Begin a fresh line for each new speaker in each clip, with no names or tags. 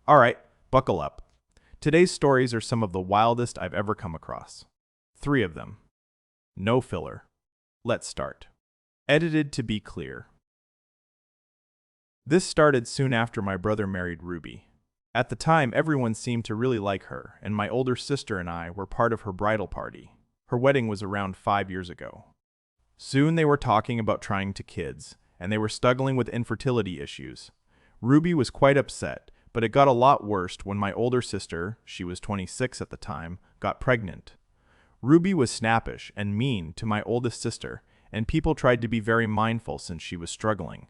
Alright, buckle up. Today's stories are some of the wildest I've ever come across. 3 of them. No filler. Let's start. Edited to be clear. This started soon after my brother married Ruby. At the time, everyone seemed to really like her, and my older sister and I were part of her bridal party. Her wedding was around 5 years ago. Soon they were talking about trying to kids, and they were struggling with infertility issues. Ruby was quite upset, but it got a lot worse when my older sister, she was 26 at the time, got pregnant. Ruby was snappish and mean to my oldest sister, and people tried to be very mindful since she was struggling.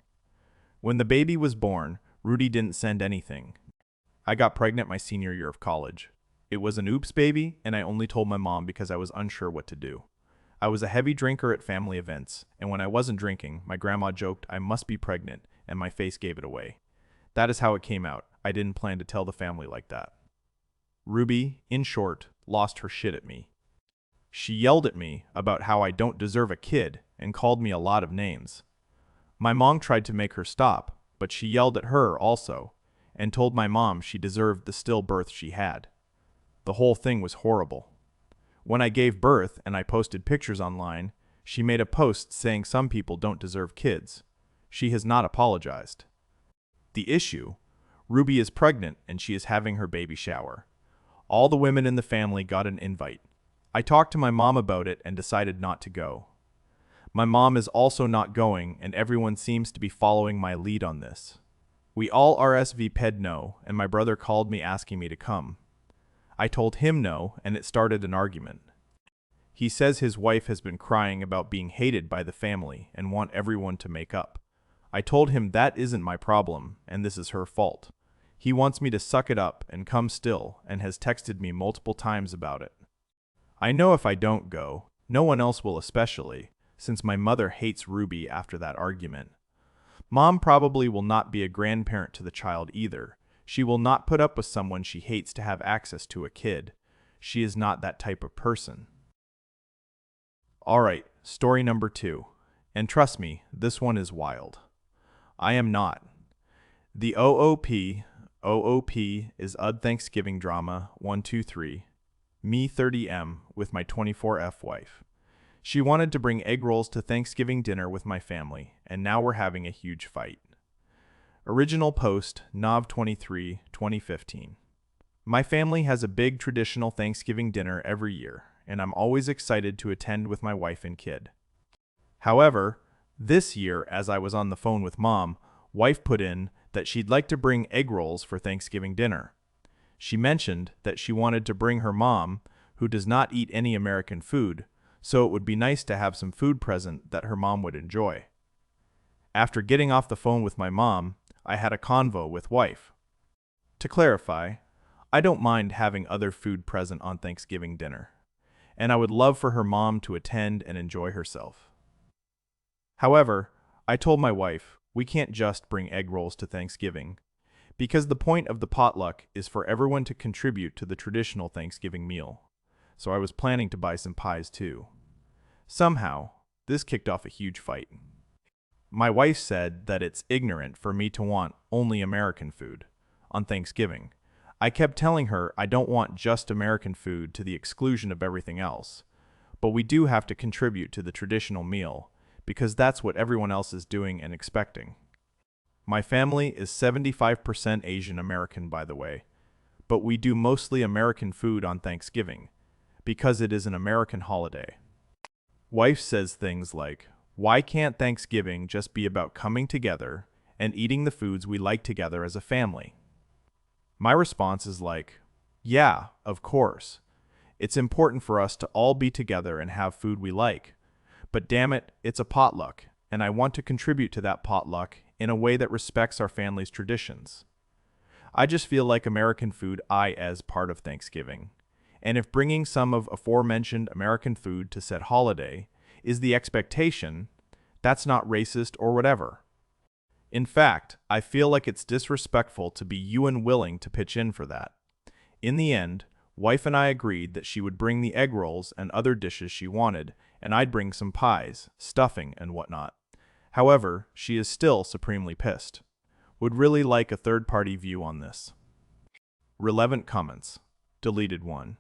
When the baby was born, Rudy didn't send anything. I got pregnant my senior year of college. It was an oops baby, and I only told my mom because I was unsure what to do. I was a heavy drinker at family events, and when I wasn't drinking, my grandma joked I must be pregnant, and my face gave it away. That is how it came out. I didn't plan to tell the family like that. Ruby, in short, lost her shit at me. She yelled at me about how I don't deserve a kid and called me a lot of names. My mom tried to make her stop, but she yelled at her also and told my mom she deserved the stillbirth she had. The whole thing was horrible. When I gave birth and I posted pictures online, she made a post saying some people don't deserve kids. She has not apologized. The issue: Ruby is pregnant and she is having her baby shower. All the women in the family got an invite. I talked to my mom about it and decided not to go. My mom is also not going, and everyone seems to be following my lead on this. We all RSVP'd no, and my brother called me asking me to come. I told him no, and it started an argument. He says his wife has been crying about being hated by the family and want everyone to make up. I told him that isn't my problem, and this is her fault. He wants me to suck it up and come still, and has texted me multiple times about it. I know if I don't go, no one else will, especially since my mother hates Ruby after that argument. Mom probably will not be a grandparent to the child either. She will not put up with someone she hates to have access to a kid. She is not that type of person. Alright, story number 2. And trust me, this one is wild. I am not. The OOP is UD Thanksgiving Drama 123. Me 30M with my 24F wife. She wanted to bring egg rolls to Thanksgiving dinner with my family, and now we're having a huge fight. Original post, Nov 23, 2015. My family has a big traditional Thanksgiving dinner every year, and I'm always excited to attend with my wife and kid. However, this year, as I was on the phone with Mom, wife put in that she'd like to bring egg rolls for Thanksgiving dinner. She mentioned that she wanted to bring her mom, who does not eat any American food, so it would be nice to have some food present that her mom would enjoy. After getting off the phone with my mom, I had a convo with wife. To clarify, I don't mind having other food present on Thanksgiving dinner, and I would love for her mom to attend and enjoy herself. However, I told my wife we can't just bring egg rolls to Thanksgiving, because the point of the potluck is for everyone to contribute to the traditional Thanksgiving meal. So I was planning to buy some pies too. Somehow, this kicked off a huge fight. My wife said that it's ignorant for me to want only American food on Thanksgiving. I kept telling her I don't want just American food to the exclusion of everything else, but we do have to contribute to the traditional meal because that's what everyone else is doing and expecting. My family is 75% Asian American, by the way, but we do mostly American food on Thanksgiving because it is an American holiday. Wife says things like, why can't Thanksgiving just be about coming together and eating the foods we like together as a family? My response is like, yeah, of course. It's important for us to all be together and have food we like. But damn it, it's a potluck, and I want to contribute to that potluck in a way that respects our family's traditions. I just feel like American food as part of Thanksgiving. And if bringing some of aforementioned American food to said holiday is the expectation, that's not racist or whatever. In fact, I feel like it's disrespectful to be unwilling to pitch in for that. In the end, wife and I agreed that she would bring the egg rolls and other dishes she wanted, and I'd bring some pies, stuffing, and whatnot. However, she is still supremely pissed. Would really like a third-party view on this. Relevant comments. Deleted 1.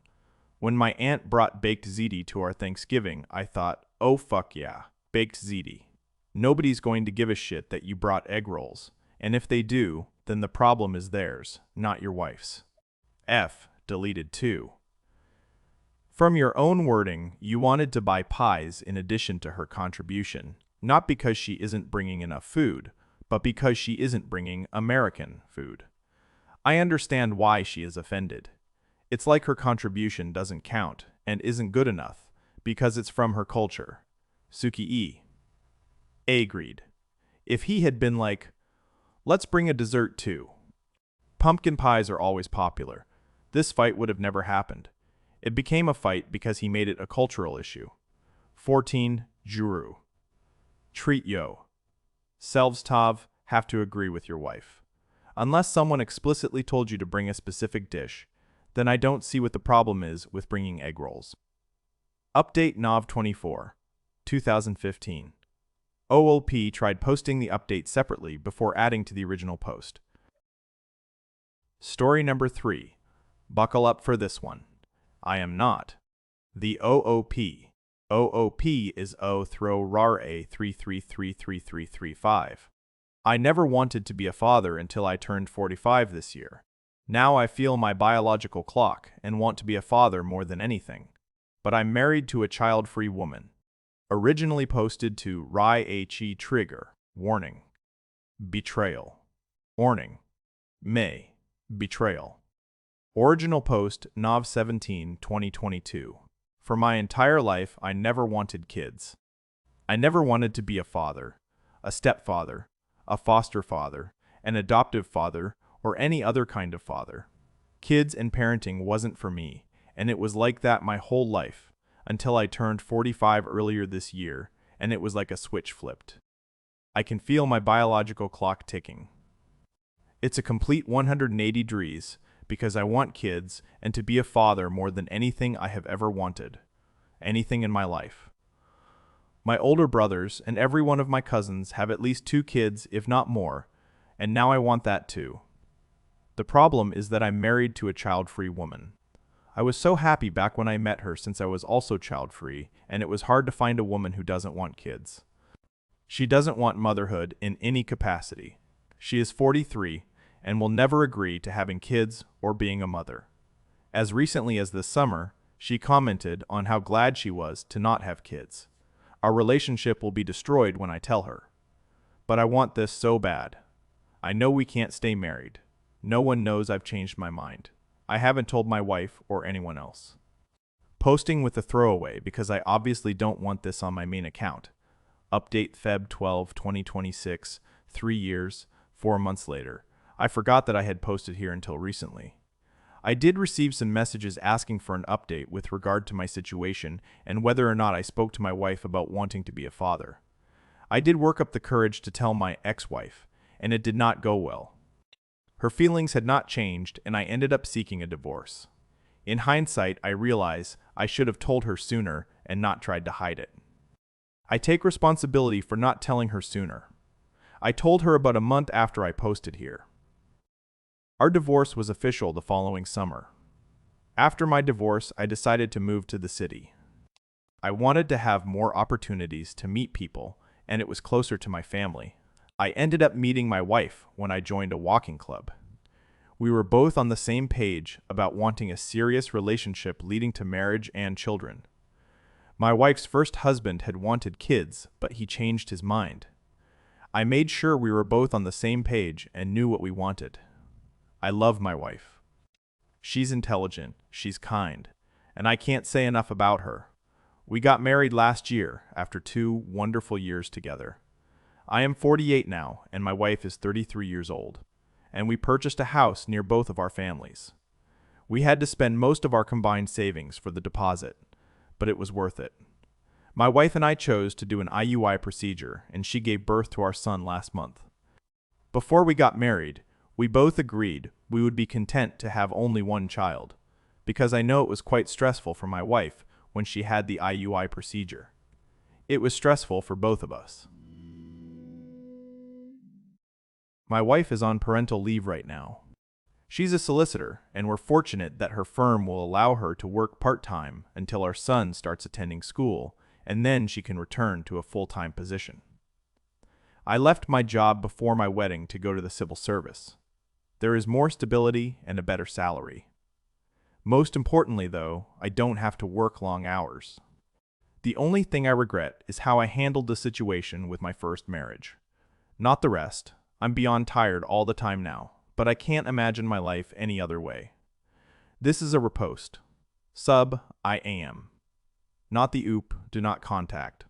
When my aunt brought baked ziti to our Thanksgiving, I thought, oh fuck yeah, baked ziti. Nobody's going to give a shit that you brought egg rolls, and if they do, then the problem is theirs, not your wife's. F. Deleted 2. From your own wording, you wanted to buy pies in addition to her contribution, not because she isn't bringing enough food, but because she isn't bringing American food. I understand why she is offended. It's like her contribution doesn't count and isn't good enough because it's from her culture. Suki E. Agreed. If he had been like, let's bring a dessert too. Pumpkin pies are always popular. This fight would have never happened. It became a fight because he made it a cultural issue. 14. Juru. Treat yo. Selves Tav, have to agree with your wife. Unless someone explicitly told you to bring a specific dish, then I don't see what the problem is with bringing egg rolls. Update Nov 24, 2015. OLP tried posting the update separately before adding to the original post. Story number 3. Buckle up for this one. I am not. The OOP. OOP is O throw rar A 3333335. I never wanted to be a father until I turned 45 this year. Now I feel my biological clock and want to be a father more than anything. But I'm married to a child-free woman. Originally posted to Rai He Trigger. Warning. Betrayal. Warning. May. Betrayal. Original post Nov 17, 2022. For my entire life, I never wanted kids. I never wanted to be a father, a stepfather, a foster father, an adoptive father, or any other kind of father. Kids and parenting wasn't for me, and it was like that my whole life, until I turned 45 earlier this year, and it was like a switch flipped. I can feel my biological clock ticking. It's a complete 180 degrees, because I want kids and to be a father more than anything I have ever wanted. Anything in my life. My older brothers and every one of my cousins have at least 2 kids, if not more, and now I want that too. The problem is that I'm married to a child-free woman. I was so happy back when I met her since I was also child-free, and it was hard to find a woman who doesn't want kids. She doesn't want motherhood in any capacity. She is 43 and will never agree to having kids or being a mother. As recently as this summer, she commented on how glad she was to not have kids. Our relationship will be destroyed when I tell her. But I want this so bad. I know we can't stay married. No one knows I've changed my mind. I haven't told my wife or anyone else. Posting with a throwaway because I obviously don't want this on my main account. Update Feb 12, 2026, 3 years, 4 months later. I forgot that I had posted here until recently. I did receive some messages asking for an update with regard to my situation and whether or not I spoke to my wife about wanting to be a father. I did work up the courage to tell my ex-wife, and it did not go well. Her feelings had not changed, and I ended up seeking a divorce. In hindsight, I realize I should have told her sooner and not tried to hide it. I take responsibility for not telling her sooner. I told her about a month after I posted here. Our divorce was official the following summer. After my divorce, I decided to move to the city. I wanted to have more opportunities to meet people, and it was closer to my family. I ended up meeting my wife when I joined a walking club. We were both on the same page about wanting a serious relationship leading to marriage and children. My wife's first husband had wanted kids, but he changed his mind. I made sure we were both on the same page and knew what we wanted. I love my wife. She's intelligent, she's kind, and I can't say enough about her. We got married last year after 2 wonderful years together. I am 48 now, and my wife is 33 years old, and we purchased a house near both of our families. We had to spend most of our combined savings for the deposit, but it was worth it. My wife and I chose to do an IUI procedure, and she gave birth to our son last month. Before we got married, we both agreed we would be content to have only one child, because I know it was quite stressful for my wife when she had the IUI procedure. It was stressful for both of us. My wife is on parental leave right now. She's a solicitor, and we're fortunate that her firm will allow her to work part-time until our son starts attending school, and then she can return to a full-time position. I left my job before my wedding to go to the civil service. There is more stability and a better salary. Most importantly, though, I don't have to work long hours. The only thing I regret is how I handled the situation with my first marriage. Not the rest. I'm beyond tired all the time now, but I can't imagine my life any other way. This is a repost. Sub, I am. Not the oop, do not contact.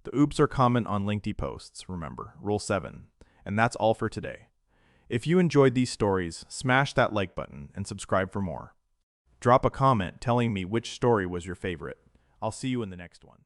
The oops are common on lengthy posts, remember, Rule 7. And that's all for today. If you enjoyed these stories, smash that like button and subscribe for more. Drop a comment telling me which story was your favorite. I'll see you in the next one.